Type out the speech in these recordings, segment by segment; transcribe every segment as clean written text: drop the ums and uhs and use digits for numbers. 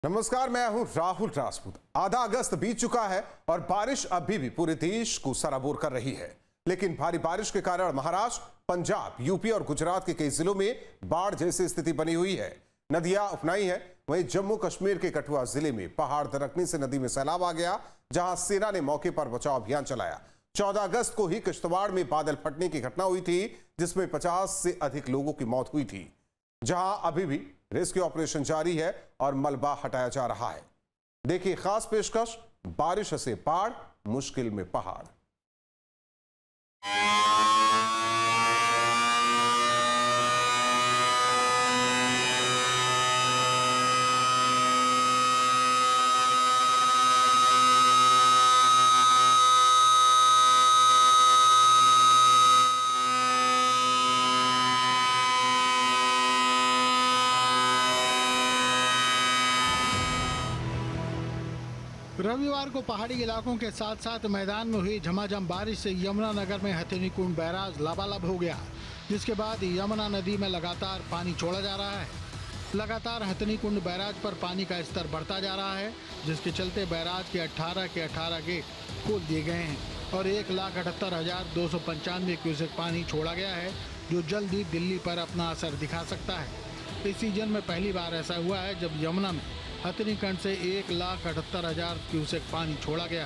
नमस्कार, मैं हूं राहुल राजपूत। आधा अगस्त बीत चुका है और बारिश अभी भी पूरे देश को सराबोर कर रही है। लेकिन भारी बारिश के कारण महाराष्ट्र, पंजाब, यूपी और गुजरात के कई जिलों में बाढ़ जैसी स्थिति बनी हुई है। नदियां उफनाई है। वहीं जम्मू कश्मीर के कठुआ जिले में पहाड़ दरकने से नदी में सैलाब आ गया, जहां सेना ने मौके पर बचाव अभियान चलाया। 14 अगस्त को ही किश्तवाड़ में बादल फटने की घटना हुई थी, जिसमें 50 से अधिक लोगों की मौत हुई थी, जहां अभी भी रेस्क्यू ऑपरेशन जारी है और मलबा हटाया जा रहा है। देखिए खास पेशकश, बारिश से बाढ़, मुश्किल में पहाड़। रविवार को पहाड़ी इलाकों के साथ साथ मैदान में हुई झमाझम बारिश से यमुनानगर में हथिनीकुंड बैराज लबालब हो गया, जिसके बाद यमुना नदी में लगातार पानी छोड़ा जा रहा है। लगातार हथिनीकुंड बैराज पर पानी का स्तर बढ़ता जा रहा है, जिसके चलते बैराज के 18 गेट खोल दिए गए हैं और 1,78,295 क्यूसेक पानी छोड़ा गया है, जो जल्द ही दिल्ली पर अपना असर दिखा सकता है। इस सीजन में पहली बार ऐसा हुआ है जब यमुना में हथिनीकुंड से 1,78,000 क्यूसेक पानी छोड़ा गया।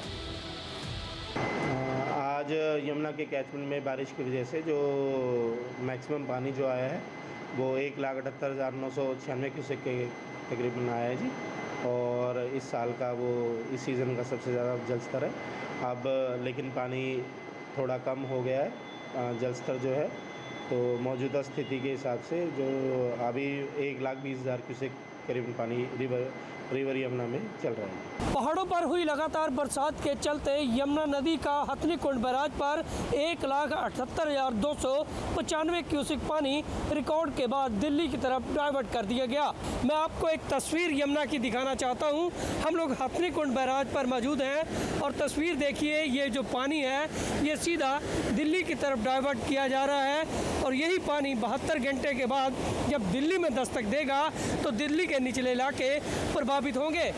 आज यमुना के कैचमेंट में बारिश की वजह से जो मैक्सिमम पानी जो आया है वो 1,78,996 क्यूसेक के तकरीबन आया है जी। और इस साल का वो इस सीज़न का सबसे ज़्यादा जल स्तर है। अब लेकिन पानी थोड़ा कम हो गया है, जल स्तर जो है, तो मौजूदा स्थिति के हिसाब से जो अभी 1,20,000 क्यूसेक करीबन पानी रिवर यमुना में चल रहा है। पहाड़ों पर हुई लगातार बरसात के चलते यमुना नदी का हथिनीकुंड बैराज पर 1,78,295 क्यूसेक पानी रिकॉर्ड के बाद दिल्ली की तरफ डाइवर्ट कर दिया गया। मैं आपको एक तस्वीर यमुना की दिखाना चाहता हूं। हम लोग हथिनीकुंड बैराज पर मौजूद हैं और तस्वीर देखिए, ये जो पानी है ये सीधा दिल्ली की तरफ डाइवर्ट किया जा रहा है और यही पानी 72 घंटे के बाद जब दिल्ली में दस्तक देगा तो दिल्ली के निचले इलाके प्रभावित होंगे।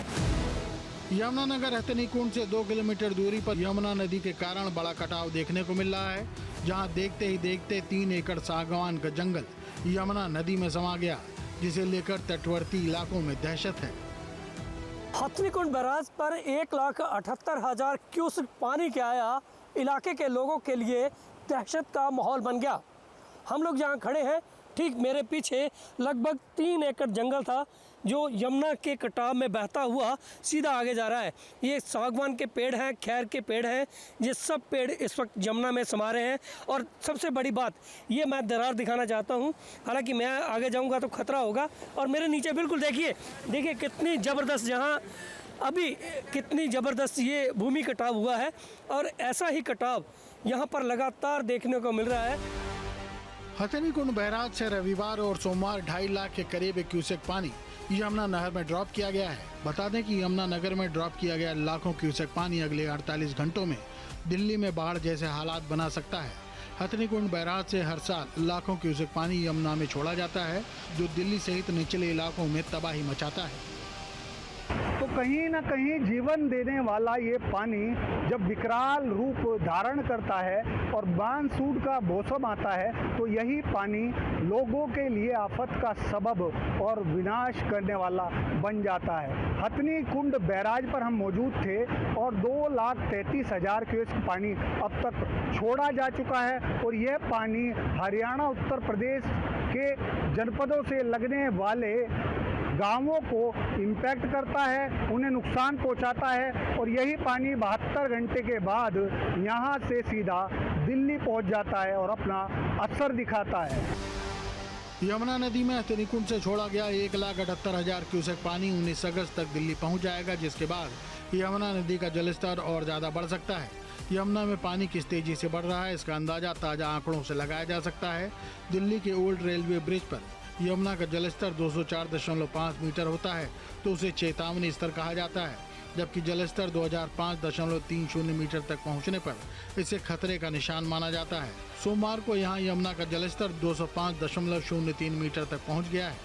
यमुनानगर हथिनीकुंड से 2 किलोमीटर दूरी पर यमुना नदी के कारण बड़ा कटाव देखने को मिल रहा है, जहां देखते ही देखते 3 एकड़ सागवान का जंगल यमुना नदी में समा गया, जिसे लेकर तटवर्ती इलाकों में दहशत है। हथिनीकुंड बैराज पर 1,78,000 क्यूसेक पानी के आया इलाके के लोगों के लिए दहशत का माहौल बन गया। हम लोग जहाँ खड़े हैं, ठीक मेरे पीछे लगभग 3 एकड़ जंगल था जो यमुना के कटाव में बहता हुआ सीधा आगे जा रहा है। ये सागवान के पेड़ हैं, खैर के पेड़ हैं, ये सब पेड़ इस वक्त यमुना में समा रहे हैं। और सबसे बड़ी बात ये मैं दरार दिखाना चाहता हूँ, हालांकि मैं आगे जाऊँगा तो खतरा होगा। और मेरे नीचे बिल्कुल देखिए कितनी ज़बरदस्त, यहाँ अभी कितनी ज़बरदस्त ये भूमि कटाव हुआ है और ऐसा ही कटाव यहाँ पर लगातार देखने को मिल रहा है। हथिनीकुंड बैराज से रविवार और सोमवार 2.5 लाख के करीब क्यूसेक पानी यमुना नहर में ड्रॉप किया गया है। बता दें कि यमुनानगर में ड्रॉप किया गया लाखों क्यूसेक पानी अगले 48 घंटों में दिल्ली में बाढ़ जैसे हालात बना सकता है। हथिनीकुंड बैराज से हर साल लाखों क्यूसेक पानी यमुना में छोड़ा जाता है, जो दिल्ली सहित निचले इलाकों में तबाही मचाता है। तो कहीं ना कहीं जीवन देने वाला ये पानी जब विकराल रूप धारण करता है और मानसून का मौसम आता है, तो यही पानी लोगों के लिए आफत का सबब और विनाश करने वाला बन जाता है। हथिनीकुंड बैराज पर हम मौजूद थे और 2,33,000 क्यूसेक पानी अब तक छोड़ा जा चुका है और यह पानी हरियाणा, उत्तर प्रदेश के जनपदों से लगने वाले गांवों को इम्पैक्ट करता है, उन्हें नुकसान पहुंचाता है और यही पानी 72 घंटे के बाद यहां से सीधा दिल्ली पहुंच जाता है और अपना असर दिखाता है। यमुना नदी में हथिनीकुंड से छोड़ा गया 1,78,000 क्यूसेक पानी 19 अगस्त तक दिल्ली पहुंच जाएगा, जिसके बाद यमुना नदी का जलस्तर और ज़्यादा बढ़ सकता है। यमुना में पानी किस तेजी से बढ़ रहा है, इसका अंदाजा ताज़ा आंकड़ों से लगाया जा सकता है। दिल्ली के ओल्ड रेलवे ब्रिज पर यमुना का जलस्तर 204.5 मीटर होता है, तो उसे चेतावनी स्तर कहा जाता है, जबकि जलस्तर 2005.30 मीटर तक पहुंचने पर इसे खतरे का निशान माना जाता है। सोमवार को यहां यमुना का जलस्तर 205.03 मीटर तक पहुंच गया है।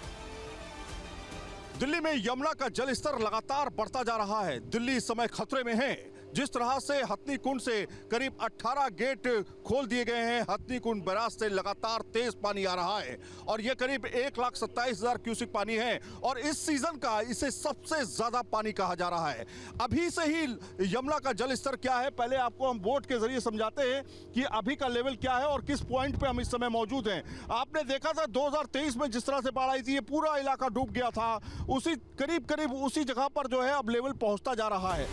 दिल्ली में यमुना का जलस्तर लगातार बढ़ता जा रहा है। दिल्ली इस समय खतरे में है। जिस तरह से हथनी कुंड से करीब 18 गेट खोल दिए गए हैं, हथनी कुंड बैराज से लगातार तेज पानी आ रहा है और यह करीब 1,27,000 क्यूसेक पानी है और इस सीजन का इसे सबसे ज्यादा पानी कहा जा रहा है। अभी से ही यमुना का जलस्तर क्या है, पहले आपको हम बोट के जरिए समझाते हैं कि अभी का लेवल क्या है और किस पॉइंट पे हम इस समय मौजूद हैं। आपने देखा था 2023 में जिस तरह से बाढ़ आई थी, ये पूरा इलाका डूब गया था। उसी करीब उसी जगह पर जो है अब लेवल पहुंचता जा रहा है।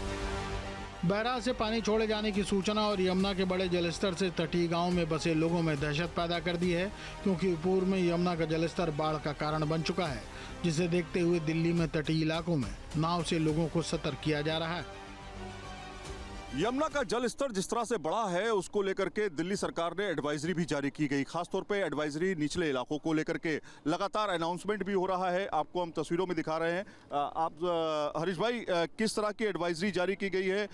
बैराज से पानी छोड़े जाने की सूचना और यमुना के बड़े जलस्तर से तटीय गांव में बसे लोगों में दहशत पैदा कर दी है, क्योंकि पूर्व में यमुना का जलस्तर बाढ़ का कारण बन चुका है, जिसे देखते हुए दिल्ली में तटीय इलाकों में नाव से लोगों को सतर्क किया जा रहा है। यमुना का जल स्तर जिस तरह से बढ़ा है, उसको लेकर के दिल्ली सरकार ने एडवाइजरी भी जारी की गई। खासतौर पे एडवाइजरी निचले इलाकों को लेकर के लगातार अनाउंसमेंट भी हो रहा है। आपको हम तस्वीरों में दिखा रहे हैं। आप हरीश भाई, किस तरह की एडवाइजरी जारी की गई है,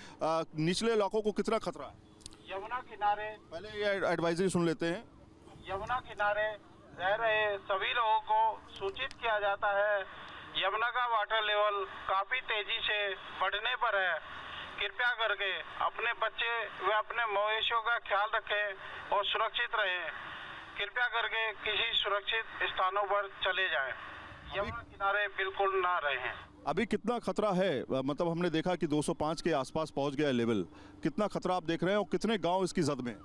निचले इलाकों को कितना खतरा है? यमुना किनारे, पहले ये एडवाइजरी सुन लेते हैं। यमुना किनारे रह रहे सभी लोगों को सूचित किया जाता है, यमुना का वाटर लेवल काफी तेजी से बढ़ने पर है। कृपया करके अपने बच्चे व अपने मवेशियों का ख्याल रखें और सुरक्षित रहें। कृपया करके किसी सुरक्षित स्थानों पर चले जाएं। यमुना किनारे बिल्कुल ना रहें। अभी कितना खतरा है? मतलब हमने देखा कि 205 के आसपास पहुंच गया है लेवल। कितना खतरा आप देख रहे हैं और कितने गांव इसकी जद में?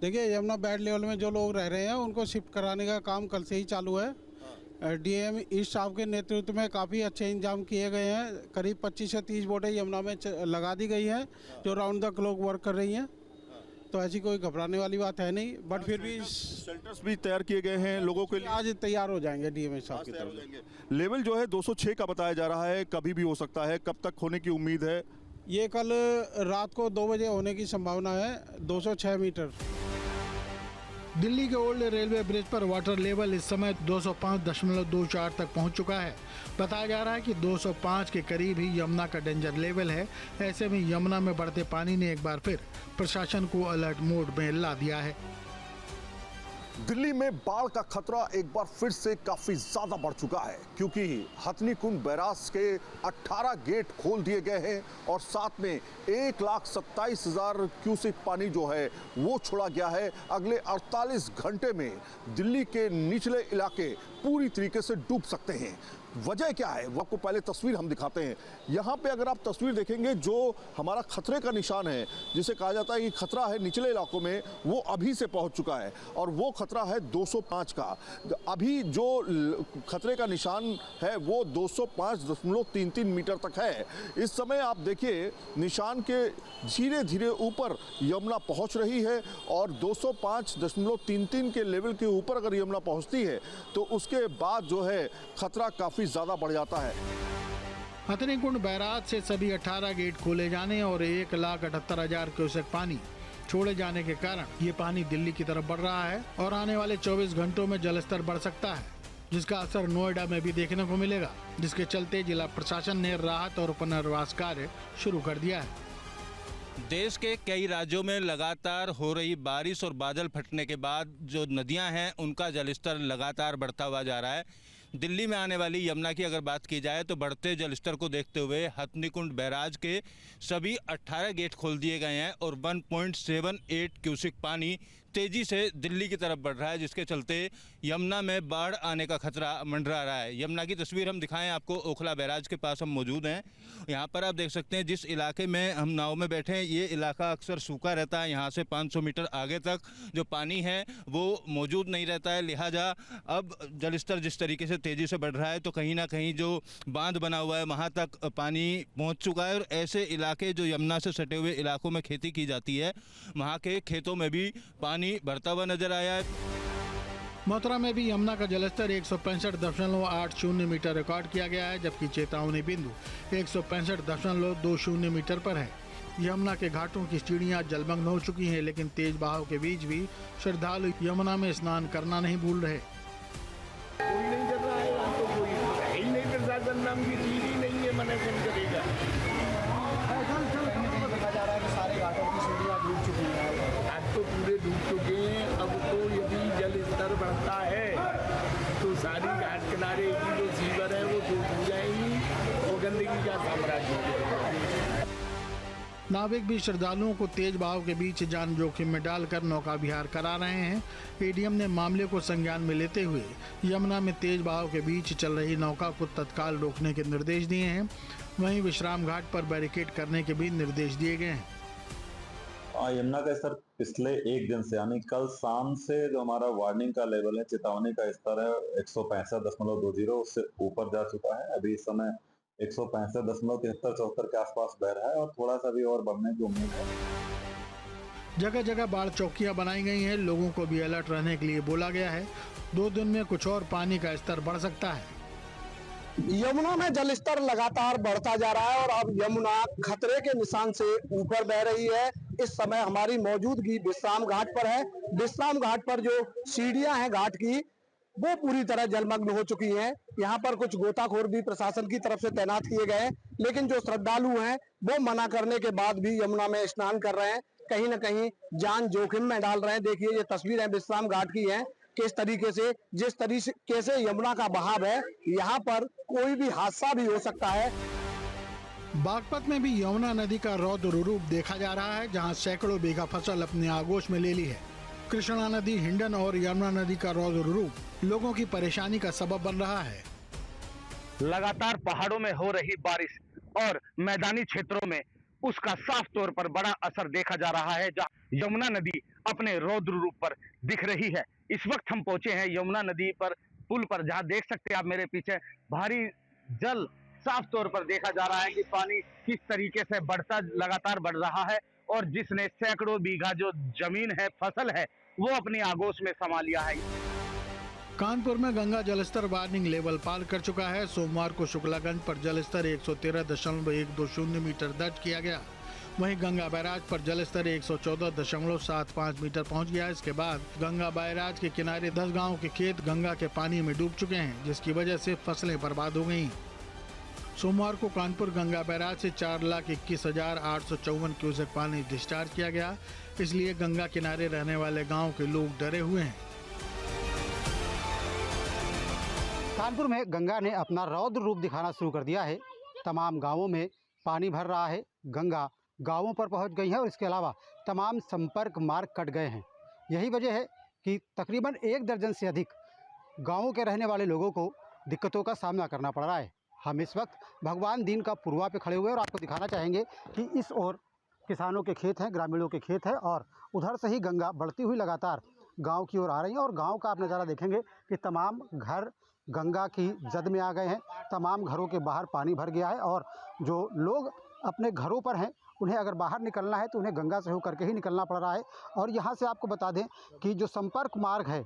देखिए, यमुना बैड लेवल में जो लोग रह रहे हैं उनको शिफ्ट कराने का काम कल से ही चालू है। डीएम ईस्ट साहब के नेतृत्व में काफ़ी अच्छे इंतजाम किए गए हैं। करीब 25 से 30 बोटें यमुना में लगा दी गई हैं जो राउंड द क्लॉक वर्क कर रही हैं। तो ऐसी कोई घबराने वाली बात है नहीं, बट फिर भी शेल्टर्स भी तैयार किए गए हैं लोगों के लिए। आज तैयार हो जाएंगे डीएम साहब की तरफ से। लेवल जो है 206 का बताया जा रहा है, कभी भी हो सकता है। कब तक होने की उम्मीद है? ये कल रात को 2 बजे होने की संभावना है। 206 मीटर। दिल्ली के ओल्ड रेलवे ब्रिज पर वाटर लेवल इस समय 205.24 तक पहुंच चुका है। बताया जा रहा है कि 205 के करीब ही यमुना का डेंजर लेवल है। ऐसे में यमुना में बढ़ते पानी ने एक बार फिर प्रशासन को अलर्ट मोड में ला दिया है। दिल्ली में बाढ़ का खतरा एक बार फिर से काफी ज्यादा बढ़ चुका है, क्योंकि हथनी कुंड बैराज के 18 गेट खोल दिए गए हैं और साथ में 1,27,000 क्यूसेक पानी जो है वो छोड़ा गया है। अगले 48 घंटे में दिल्ली के निचले इलाके पूरी तरीके से डूब सकते हैं। वजह क्या है वो आपको पहले तस्वीर हम दिखाते हैं। यहाँ पे अगर आप तस्वीर देखेंगे, जो हमारा खतरे का निशान है, जिसे कहा जाता है कि खतरा है निचले इलाकों में, वो अभी से पहुँच चुका है और वो खतरा है 205 का। अभी जो खतरे का निशान है वो 205.33 मीटर तक है। इस समय आप देखिए निशान के धीरे धीरे ऊपर यमुना पहुँच रही है और 205.33 के लेवल के ऊपर अगर यमुना पहुँचती है तो उसके बाद जो है खतरा काफी ज्यादा बढ़ जाता है। हथनी कुंड बैराज से सभी 18 गेट खोले जाने और 1,78,000 क्यूसेक पानी छोड़े जाने के कारण ये पानी दिल्ली की तरफ बढ़ रहा है और आने वाले 24 घंटों में जलस्तर बढ़ सकता है, जिसका असर नोएडा में भी देखने को मिलेगा, जिसके चलते जिला प्रशासन ने राहत और पुनर्वास कार्य शुरू कर दिया है। देश के कई राज्यों में लगातार हो रही बारिश और बादल फटने के बाद जो नदियां हैं उनका जलस्तर लगातार बढ़ता हुआ जा रहा है। दिल्ली में आने वाली यमुना की अगर बात की जाए तो बढ़ते जलस्तर को देखते हुए हथनी कुंड बैराज के सभी 18 गेट खोल दिए गए हैं और 1.78 क्यूसेक पानी तेजी से दिल्ली की तरफ बढ़ रहा है, जिसके चलते यमुना में बाढ़ आने का खतरा मंडरा रहा है। यमुना की तस्वीर हम दिखाएं आपको, ओखला बैराज के पास हम मौजूद हैं। यहाँ पर आप देख सकते हैं जिस इलाके में हम नाव में बैठे हैं, ये इलाका अक्सर सूखा रहता है। यहाँ से 500 मीटर आगे तक जो पानी है वो मौजूद नहीं रहता है। लिहाजा अब जलस्तर जिस तरीके से तेज़ी से बढ़ रहा है तो कहीं ना कहीं जो बांध बना हुआ है वहाँ तक पानी पहुँच चुका है और ऐसे इलाके जो यमुना से सटे हुए इलाकों में खेती की जाती है, वहाँ के खेतों में भी पानी बढ़ता हुआ नजर आया है। मथुरा में भी यमुना का जलस्तर 165.80 मीटर रिकॉर्ड किया गया है, जबकि चेतावनी बिंदु 165.20 मीटर पर है। यमुना के घाटों की सीढ़ियां जलमग्न हो चुकी हैं, लेकिन तेज बहाव के बीच भी श्रद्धालु यमुना में स्नान करना नहीं भूल रहे। कोई नहीं कर रहा है, तो कोई है ही नहीं, प्रशासन नाम की चीज ही नहीं है, मना कौन करेगा। देखा जा रहा है कि सारे घाटों की सीढ़ियां डूब चुकी हैं। आज तो पूरे डूब चुके हैं। अब तो यदि जल स्तर बढ़ता है तो सारी घाट किनारे की जो सीवर है वो डूब जाएंगी। इनका साम्राज्य। नाविक भी श्रद्धालुओं को तेज बहाव के बीच जान जोखिम में डालकर नौका विहार करा रहे हैं। एडीएम ने मामले को संज्ञान में लेते हुए यमुना में तेज बहाव के बीच चल रही नौका को तत्काल रोकने के निर्देश दिए हैं। वहीं विश्राम घाट पर बैरिकेड करने के भी निर्देश दिए गए हैं। यमुना का स्तर पिछले एक दिन से यानी कल शाम से जो हमारा वार्निंग का लेवल है, चेतावनी का स्तर है 165.20 उससे ऊपर जा चुका है। अभी इस समय 165.73-74 के आसपास बह रहा है और थोड़ा सा भी और बढ़ने की उम्मीद है। जगह जगह बाढ़ चौकियां बनाई गई हैं। लोगों को भी अलर्ट रहने के लिए बोला गया है। 2 दिन में कुछ और पानी का स्तर बढ़ सकता है। यमुना में जलस्तर लगातार बढ़ता जा रहा है और अब यमुना खतरे के निशान से ऊपर बह रही है। इस समय हमारी मौजूदगी विश्राम घाट पर है। विश्राम घाट पर जो सीढ़ियां हैं घाट की, वो पूरी तरह जलमग्न हो चुकी हैं। यहाँ पर कुछ गोताखोर भी प्रशासन की तरफ से तैनात किए गए हैं, लेकिन जो श्रद्धालु हैं वो मना करने के बाद भी यमुना में स्नान कर रहे हैं, कहीं न कहीं जान जोखिम में डाल रहे हैं। देखिए ये तस्वीरें विश्राम घाट की हैं, किस तरीके से जिस तरीके से यमुना का बहाव है, यहाँ पर कोई भी हादसा भी हो सकता है। बागपत में भी यमुना नदी का रौद्र रूप देखा जा रहा है, जहां सैकड़ों बीघा फसल अपने आगोश में ले ली है। कृष्णा नदी, हिंडन और यमुना नदी का रौद्र रूप लोगों की परेशानी का सबब बन रहा है। लगातार पहाड़ों में हो रही बारिश और मैदानी क्षेत्रों में उसका साफ तौर पर बड़ा असर देखा जा रहा है, जहां यमुना नदी अपने रौद्र रूप पर दिख रही है। इस वक्त हम पहुंचे हैं यमुना नदी पर पुल पर, जहां देख सकते हैं आप मेरे पीछे भारी जल साफ तौर पर देखा जा रहा है कि पानी किस तरीके से लगातार बढ़ रहा है और जिसने सैकड़ों बीघा जो जमीन है, फसल है, वो अपनी आगोश में समा लिया है। कानपुर में गंगा जलस्तर वार्निंग लेवल पार कर चुका है। सोमवार को शुक्लागंज पर जलस्तर 113.120 मीटर दर्ज किया गया। वहीं गंगा बैराज पर जलस्तर 114.75 मीटर पहुंच गया। इसके बाद गंगा बैराज के किनारे 10 गांवों के खेत गंगा के पानी में डूब चुके हैं, जिसकी वजह से फसलें बर्बाद हो गईं। सोमवार को कानपुर गंगा बैराज से 4,21,854 क्यूसेक पानी डिस्चार्ज किया गया। इसलिए गंगा किनारे रहने वाले गाँव के लोग डरे हुए हैं। कानपुर में गंगा ने अपना रौद्र रूप दिखाना शुरू कर दिया है। तमाम गांवों में पानी भर रहा है। गंगा गांवों पर पहुंच गई है और इसके अलावा तमाम संपर्क मार्ग कट गए हैं। यही वजह है कि तकरीबन 1 दर्जन से अधिक गांवों के रहने वाले लोगों को दिक्कतों का सामना करना पड़ रहा है। हम इस वक्त भगवान दीन का पुरवा पे खड़े हुए और आपको दिखाना चाहेंगे कि इस ओर किसानों के खेत हैं, ग्रामीणों के खेत हैं और उधर से ही गंगा बढ़ती हुई लगातार गाँव की ओर आ रही है। और गाँव का आप नज़ारा देखेंगे कि तमाम घर गंगा की जद में आ गए हैं। तमाम घरों के बाहर पानी भर गया है और जो लोग अपने घरों पर हैं, उन्हें अगर बाहर निकलना है तो उन्हें गंगा से होकर के ही निकलना पड़ रहा है। और यहाँ से आपको बता दें कि जो संपर्क मार्ग है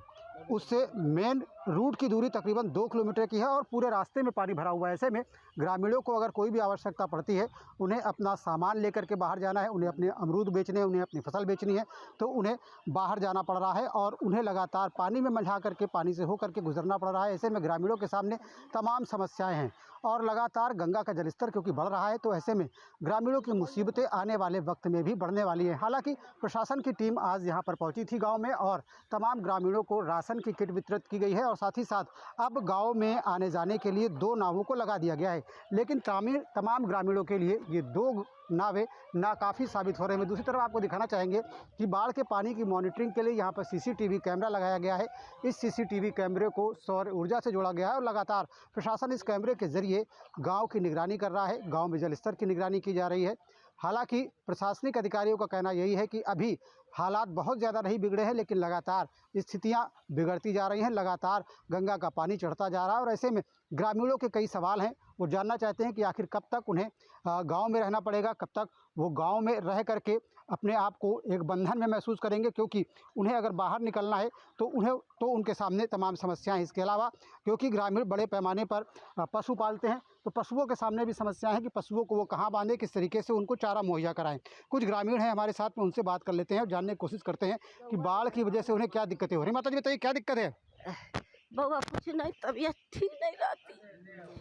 उससे मेन रूट की दूरी तकरीबन 2 किलोमीटर की है और पूरे रास्ते में पानी भरा हुआ है। ऐसे में ग्रामीणों को अगर कोई भी आवश्यकता पड़ती है, उन्हें अपना सामान लेकर के बाहर जाना है, उन्हें अपने अमरूद बेचने हैं, उन्हें अपनी फसल बेचनी है, तो उन्हें बाहर जाना पड़ रहा है और उन्हें लगातार पानी में मंझा करके पानी से होकर के गुजरना पड़ रहा है। ऐसे में ग्रामीणों के सामने तमाम समस्याएँ हैं और लगातार गंगा का जलस्तर क्योंकि बढ़ रहा है, तो ऐसे में ग्रामीणों की मुसीबतें आने वाले वक्त में भी बढ़ने वाली हैं। हालांकि प्रशासन की टीम आज यहाँ पर पहुँची थी गाँव में और तमाम ग्रामीणों को राशन की किट वितरित की गई है और साथ ही साथ अब गांव में आने जाने के लिए 2 नावों को लगा दिया गया है। लेकिन तमाम ग्रामीणों के लिए ये 2 नावें नाकाफ़ी साबित हो रहे हैं। दूसरी तरफ आपको दिखाना चाहेंगे कि बाढ़ के पानी की मॉनिटरिंग के लिए यहाँ पर सीसीटीवी कैमरा लगाया गया है। इस सीसीटीवी कैमरे को सौर ऊर्जा से जोड़ा गया है और लगातार प्रशासन इस कैमरे के जरिए गाँव की निगरानी कर रहा है, गाँव में जलस्तर की निगरानी की जा रही है। हालांकि प्रशासनिक अधिकारियों का कहना यही है कि अभी हालात बहुत ज़्यादा नहीं बिगड़े हैं, लेकिन लगातार स्थितियां बिगड़ती जा रही हैं, लगातार गंगा का पानी चढ़ता जा रहा है और ऐसे में ग्रामीणों के कई सवाल हैं। वो जानना चाहते हैं कि आखिर कब तक उन्हें गांव में रहना पड़ेगा, कब तक वो गांव में रह करके अपने आप को एक बंधन में महसूस करेंगे, क्योंकि उन्हें अगर बाहर निकलना है तो उनके सामने तमाम समस्याएं। इसके अलावा क्योंकि ग्रामीण बड़े पैमाने पर पशु पालते हैं, तो पशुओं के सामने भी समस्या है कि पशुओं को वो कहाँ बांधें, किस तरीके से उनको चारा मुहैया कराएं। कुछ ग्रामीण हैं हमारे साथ में, उनसे बात कर लेते हैं और जानने की कोशिश करते हैं कि बाढ़ की वजह से उन्हें क्या दिक्कतें हो रही हैं। माता जी बताइए क्या दिक्कत है? बाबा कुछ नहीं, तबीयत ठीक नहीं रहती।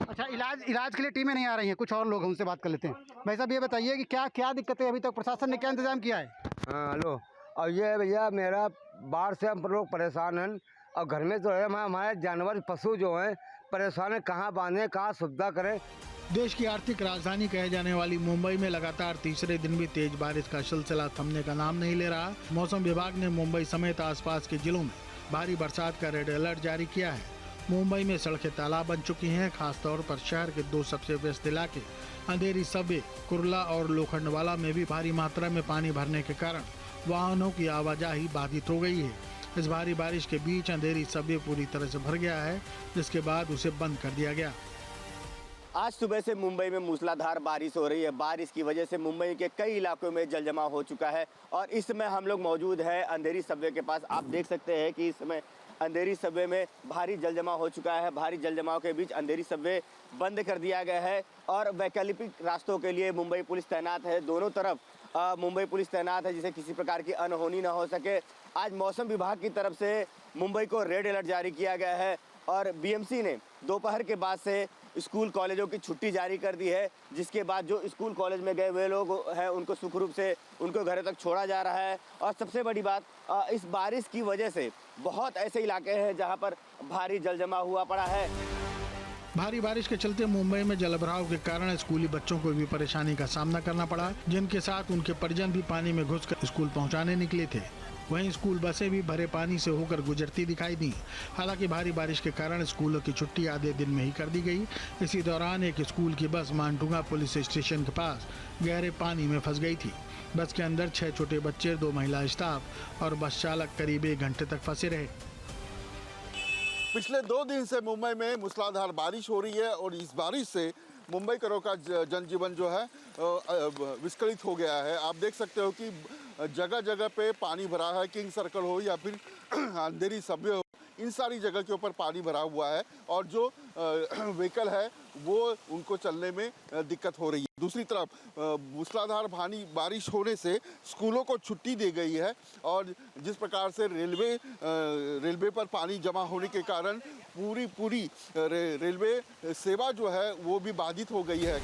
अच्छा, इलाज के लिए टीमें नहीं आ रही हैं? कुछ और लोग हैं, उनसे बात कर लेते हैं। भाई साहब ये बताइए कि क्या दिक्कतें अभी तक प्रशासन ने क्या इंतजाम किया है? हाँ हेलो, और ये भैया मेरा बाढ़ से हम लोग परेशान हैं और घर में जो है हमारे जानवर पशु जो हैं परेशान हैं, कहाँ बांधें, कहाँ सुविधा करें। देश की आर्थिक राजधानी कहे जाने वाली मुंबई में लगातार तीसरे दिन भी तेज बारिश का सिलसिला थमने का नाम नहीं ले रहा। मौसम विभाग ने मुंबई समेत आसपास के जिलों में भारी बरसात का रेड अलर्ट जारी किया है। मुंबई में सड़कें तालाब बन चुकी हैं। खासतौर पर शहर के 2 सबसे व्यस्त इलाके अंधेरी सबवे, कुर्ला और लोखंडवाला में भी भारी मात्रा में पानी भरने के कारण वाहनों की आवाजाही बाधित हो गई है। इस भारी बारिश के बीच अंधेरी सबवे पूरी तरह से भर गया है, जिसके बाद उसे बंद कर दिया गया। आज सुबह से मुंबई में मूसलाधार बारिश हो रही है। बारिश की वजह से मुंबई के कई इलाकों में जल जमाव हो चुका है और इस समय हम लोग मौजूद हैं अंधेरी सबवे के पास। आप देख सकते हैं कि इस समय अंधेरी सबवे में भारी जल जमाव हो चुका है। भारी जल जमाव के बीच अंधेरी सबवे बंद कर दिया गया है और वैकल्पिक रास्तों के लिए मुंबई पुलिस तैनात है। दोनों तरफ मुंबई पुलिस तैनात है जिससे किसी प्रकार की अनहोनी ना हो सके। आज मौसम विभाग की तरफ से मुंबई को रेड अलर्ट जारी किया गया है और बीएमसी ने दोपहर के बाद से स्कूल कॉलेजों की छुट्टी जारी कर दी है, जिसके बाद जो स्कूल कॉलेज में गए हुए लोग हैं उनको सुखरूप से उनको घरों तक छोड़ा जा रहा है। और सबसे बड़ी बात, इस बारिश की वजह से बहुत ऐसे इलाके हैं जहां पर भारी जल जमा हुआ पड़ा है। भारी बारिश के चलते मुंबई में जलभराव के कारण स्कूली बच्चों को भी परेशानी का सामना करना पड़ा, जिनके साथ उनके परिजन भी पानी में घुसकर स्कूल पहुंचाने निकले थे। वहीं स्कूल बसें भी भरे पानी से होकर गुजरती दिखाई दी। हालांकि भारी बारिश के कारण स्कूलों की छुट्टी आधे दिन में ही कर दी गई। इसी दौरान एक स्कूल की बस मानटुंगा पुलिस स्टेशन के पास गहरे पानी में फंस गई थी। बस के अंदर 6 छोटे बच्चे, 2 महिला स्टाफ और बस चालक करीब 1 घंटे तक फंसे रहे। पिछले 2 दिन से मुंबई में मूसलाधार बारिश हो रही है और इस बारिश से मुंबई करों का जनजीवन जो है विस्कलित हो गया है। आप देख सकते हो कि जगह जगह पे पानी भरा है। किंग सर्कल हो या फिर अंधेरी सबवे हो, इन सारी जगह के ऊपर पानी भरा हुआ है और जो व्हीकल है वो उनको चलने में दिक्कत हो रही है। दूसरी तरफ मूसलाधार बारिश होने से स्कूलों को छुट्टी दी गई है और जिस प्रकार से रेलवे पर पानी जमा होने के कारण पूरी रेलवे सेवा जो है वो भी बाधित हो गई है।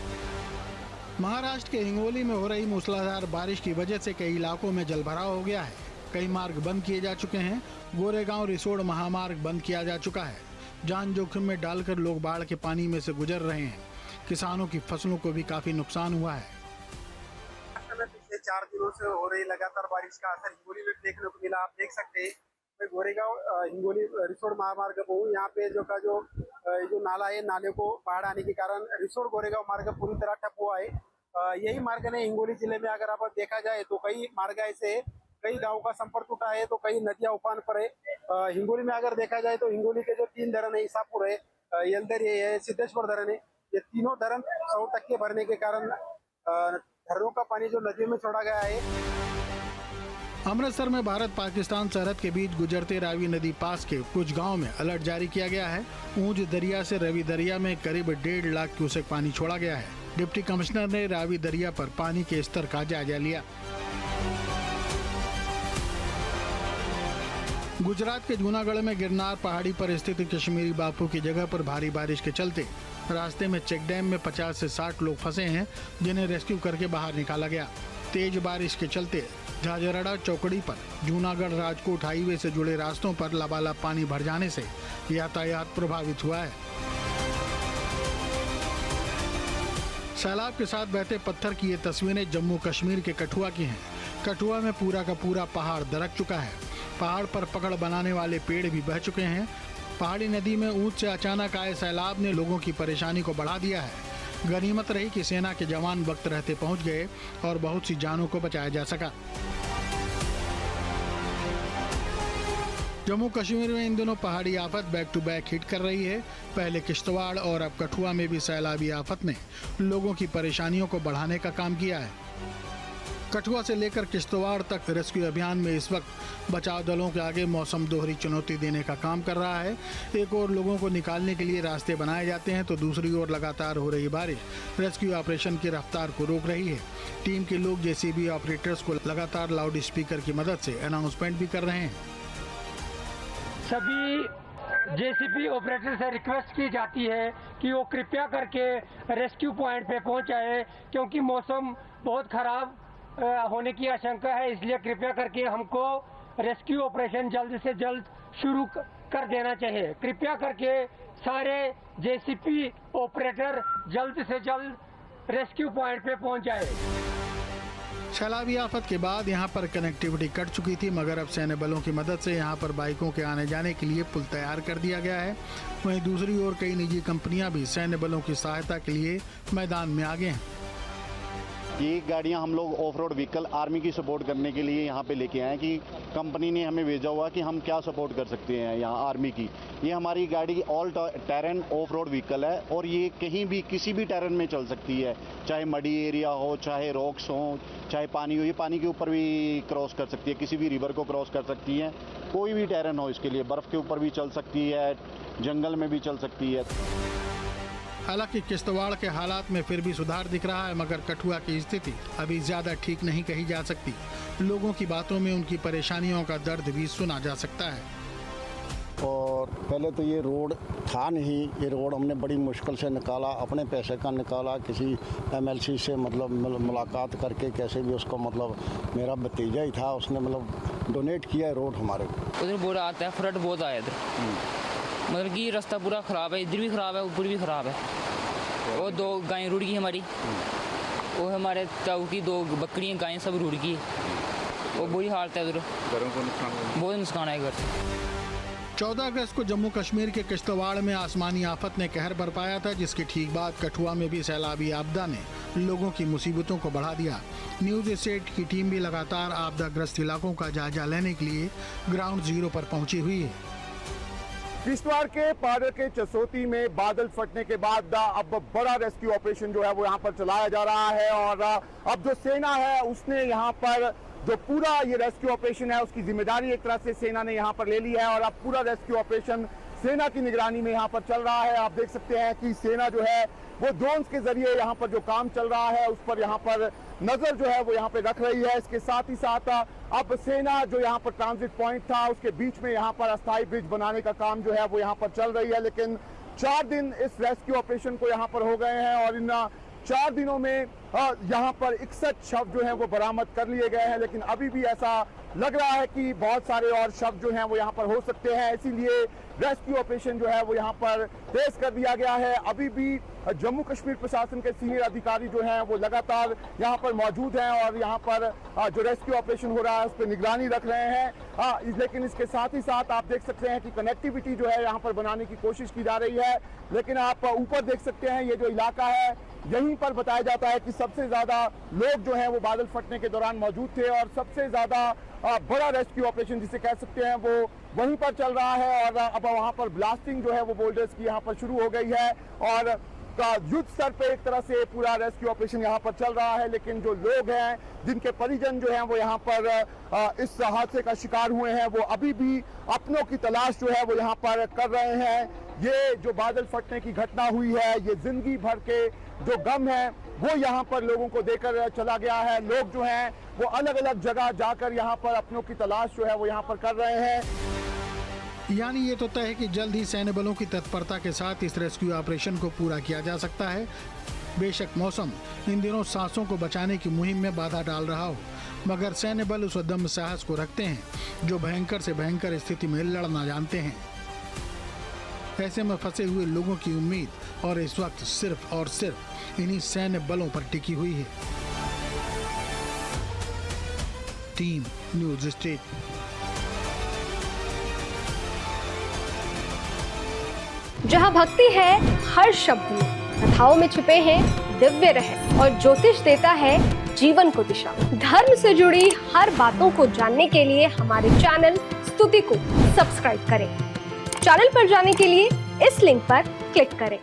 महाराष्ट्र के हिंगोली में हो रही मूसलाधार बारिश की वजह से कई इलाकों में जलभराव हो गया है। कई मार्ग बंद किए जा चुके हैं। गोरेगांव रिसोड महामार्ग बंद किया जा चुका है। जान जोखिम में डालकर लोग बाढ़ के पानी में से गुजर रहे हैं। किसानों की फसलों को भी काफी नुकसान हुआ है। पिछले 4 दिनों से हो रही लगातार बारिश का असर हिंगोली में देखने को मिला। आप देख सकते हैं मैं गोरेगांव हिंगोली रिसोड महामार्ग पर हूँ। यहाँ पे जो नाला है, नाले को बाढ़ आने के कारण रिसोड गोरेगांव मार्ग पूरी तरह ठप हुआ है। यही मार्ग ने हिंगोली जिले में अगर आप देखा जाए तो कई मार्ग ऐसे है, कई गांव का संपर्क टूटा है तो कई नदियां उफान पर है। हिंगोली में अगर देखा जाए तो हिंगोली के जो 3 धरण है, ईसापुर है, यलदरी है, सिद्धेश्वर धरण है, ये तीनों धरण 100% भरने के कारण धरणों का पानी जो नदियों में छोड़ा गया है। अमृतसर में भारत पाकिस्तान सरहद के बीच गुजरते रावी नदी पास के कुछ गांव में अलर्ट जारी किया गया है। ऊंच दरिया से रवि दरिया में करीब 1.5 लाख क्यूसेक पानी छोड़ा गया है। डिप्टी कमिश्नर ने रावी दरिया पर पानी के स्तर का जायजा लिया। गुजरात के जूनागढ़ में गिरनार पहाड़ी पर स्थित कश्मीरी बापू की जगह पर भारी बारिश के चलते रास्ते में चेक डैम में 50 से 60 लोग फंसे हैं, जिन्हें रेस्क्यू करके बाहर निकाला गया। तेज बारिश के चलते झाझरड़ा चौकड़ी पर जूनागढ़ राजकोट हाईवे से जुड़े रास्तों पर लबालब पानी भर जाने से यातायात प्रभावित हुआ है। सैलाब के साथ बहते पत्थर की ये तस्वीरें जम्मू कश्मीर के कठुआ की हैं। कठुआ में पूरा का पूरा पहाड़ दरक चुका है। पहाड़ पर पकड़ बनाने वाले पेड़ भी बह चुके हैं। पहाड़ी नदी में ऊंच से अचानक आए सैलाब ने लोगों की परेशानी को बढ़ा दिया है। गनीमत रही कि सेना के जवान वक्त रहते पहुंच गए और बहुत सी जानों को बचाया जा सका। जम्मू कश्मीर में इन दिनों पहाड़ी आफत बैक टू बैक हिट कर रही है। पहले किश्तवाड़ और अब कठुआ में भी सैलाबी आफत ने लोगों की परेशानियों को बढ़ाने का काम किया है। कठुआ से लेकर किश्तवाड़ तक रेस्क्यू अभियान में इस वक्त बचाव दलों के आगे मौसम दोहरी चुनौती देने का काम कर रहा है। एक ओर लोगों को निकालने के लिए रास्ते बनाए जाते हैं तो दूसरी ओर लगातार हो रही बारिश रेस्क्यू ऑपरेशन की रफ्तार को रोक रही है। टीम के लोग जेसीबी ऑपरेटर्स को लगातार लाउड स्पीकर की मदद से अनाउंसमेंट भी कर रहे हैं। सभी जेसीबी ऑपरेटर से रिक्वेस्ट की जाती है कि वो कृपया करके रेस्क्यू पॉइंट पे पहुंच जाए, क्योंकि मौसम बहुत खराब होने की आशंका है। इसलिए कृपया करके हमको रेस्क्यू ऑपरेशन जल्द से जल्द शुरू कर देना चाहिए। कृपया करके सारे जेसीबी ऑपरेटर जल्द से जल्द रेस्क्यू पॉइंट पे पहुंच जाए। सैलाबी आफत के बाद यहां पर कनेक्टिविटी कट चुकी थी, मगर अब सैन्य बलों की मदद से यहां पर बाइकों के आने जाने के लिए पुल तैयार कर दिया गया है। वहीं दूसरी ओर कई निजी कंपनियां भी सैन्य बलों की सहायता के लिए मैदान में आगे हैं। ये गाड़ियां हम लोग ऑफ रोड व्हीकल आर्मी की सपोर्ट करने के लिए यहाँ पे लेके आए हैं कि कंपनी ने हमें भेजा हुआ कि हम क्या सपोर्ट कर सकते हैं यहाँ आर्मी की। ये हमारी गाड़ी all terrain of road vehicle है और ये कहीं भी किसी भी टेरेन में चल सकती है, चाहे मडी एरिया हो, चाहे रॉक्स हो, चाहे पानी हो। ये पानी के ऊपर भी क्रॉस कर सकती है, किसी भी रिवर को क्रॉस कर सकती है, कोई भी टेरेन हो इसके लिए। बर्फ़ के ऊपर भी चल सकती है, जंगल में भी चल सकती है। हालांकि किश्तवाड़ के हालात में फिर भी सुधार दिख रहा है, मगर कठुआ की स्थिति अभी ज्यादा ठीक नहीं कही जा सकती। लोगों की बातों में उनकी परेशानियों का दर्द भी सुना जा सकता है। और पहले तो ये रोड था नहीं, ये रोड हमने बड़ी मुश्किल से निकाला, अपने पैसे का निकाला, किसी एमएलसी से मतलब मुलाकात करके कैसे भी उसको, मतलब मेरा भतीजा ही था, उसने मतलब डोनेट किया है रोड हमारे को। उधर बुरा आता है, फ्लड बहुत आया इधर, मतलब कि रास्ता पूरा ख़राब है, इधर भी ख़राब है, ऊपर भी ख़राब है। वो 2 गायें रुड़ गई हमारी, वो हमारे ताऊ की 2 बकरियाँ गायें सब रुड़ गई। वो बुरी हालत है, उधर घरों को नुकसान, बहुत नुकसान है घर। 14 अगस्त को जम्मू कश्मीर के किश्तवाड़ में आसमानी आफत ने कहर बरपाया था, जिसके ठीक बाद कठुआ में भी सैलाबी आपदा ने लोगों की मुसीबतों को बढ़ा दिया। न्यूज 8 की टीम भी लगातार आपदाग्रस्त इलाकों का जायजा लेने के लिए ग्राउंड जीरो पर पहुंची हुई है। किश्तवाड़ के पाडर के चसोती में बादल फटने के बाद अब बड़ा रेस्क्यू ऑपरेशन जो है वो यहाँ पर चलाया जा रहा है और अब जो सेना है उसने यहाँ पर जो पूरा ये रेस्क्यू ऑपरेशन है उसकी जिम्मेदारी एक तरह से सेना ने यहाँ पर ले ली है और अब पूरा रेस्क्यू ऑपरेशन सेना की निगरानी में यहाँ पर चल रहा है। आप देख सकते हैं कि सेना जो है वो ड्रोन्स के जरिए यहाँ पर जो काम चल रहा है उस पर यहाँ पर नजर जो है वो यहाँ पे रख रही है। इसके साथ ही साथ अब सेना जो यहाँ पर ट्रांजिट पॉइंट था उसके बीच में यहाँ पर अस्थायी ब्रिज बनाने का काम जो है वो यहाँ पर चल रही है। लेकिन 4 दिन इस रेस्क्यू ऑपरेशन को यहाँ पर हो गए हैं और इन 4 दिनों में यहाँ पर 61 शव जो हैं वो बरामद कर लिए गए हैं, लेकिन अभी भी ऐसा लग रहा है कि बहुत सारे और शव जो हैं वो यहाँ पर हो सकते हैं। इसीलिए रेस्क्यू ऑपरेशन जो है वो यहाँ पर तेज कर दिया गया है। अभी भी जम्मू कश्मीर प्रशासन के सीनियर अधिकारी जो हैं वो लगातार यहाँ पर मौजूद हैं और यहाँ पर जो रेस्क्यू ऑपरेशन हो रहा है उस पर निगरानी रख रहे हैं। लेकिन इसके साथ ही साथ आप देख सकते हैं कि कनेक्टिविटी जो है यहाँ पर बनाने की कोशिश की जा रही है। लेकिन आप ऊपर देख सकते हैं ये जो इलाका है यहीं पर बताया जाता है कि सबसे ज्यादा लोग जो हैं वो बादल फटने के दौरान मौजूद थे और सबसे ज्यादा बड़ा रेस्क्यू ऑपरेशन जिसे कह सकते हैं वो वहीं पर चल रहा है। और अब वहां पर ब्लास्टिंग जो है वो बोल्डर्स की यहाँ पर शुरू हो गई है और युद्ध स्तर पे एक तरह से पूरा रेस्क्यू ऑपरेशन यहाँ पर चल रहा है। लेकिन जो लोग हैं जिनके परिजन जो हैं वो यहाँ पर इस हादसे का शिकार हुए हैं वो अभी भी अपनों की तलाश जो है वो यहाँ पर कर रहे हैं। ये जो बादल फटने की घटना हुई है ये जिंदगी भर के जो गम है वो यहाँ पर लोगों को देकर चला गया है। लोग जो हैं वो अलग अलग जगह जाकर यहाँ पर अपनों की तलाश जो है वो यहाँ पर कर रहे हैं। यानी ये तो तय है कि जल्द ही सैन्य बलों की तत्परता के साथ इस रेस्क्यू ऑपरेशन को पूरा किया जा सकता है। बेशक मौसम इन दिनों सांसों को बचाने की मुहिम में बाधा डाल रहा हो, मगर सैन्य बल उस उद्दम साहस को रखते हैं जो भयंकर से भयंकर स्थिति में लड़ना जानते हैं। ऐसे में फंसे हुए लोगों की उम्मीद और इस वक्त सिर्फ और सिर्फ इन्हीं सैन्य बलों पर टिकी हुई है। Team news state. जहां भक्ति है हर शब्द में, कथाओं में छुपे हैं दिव्य रहस्य और ज्योतिष देता है जीवन को दिशा। धर्म से जुड़ी हर बातों को जानने के लिए हमारे चैनल स्तुति को सब्सक्राइब करें। चैनल पर जाने के लिए इस लिंक पर क्लिक करें।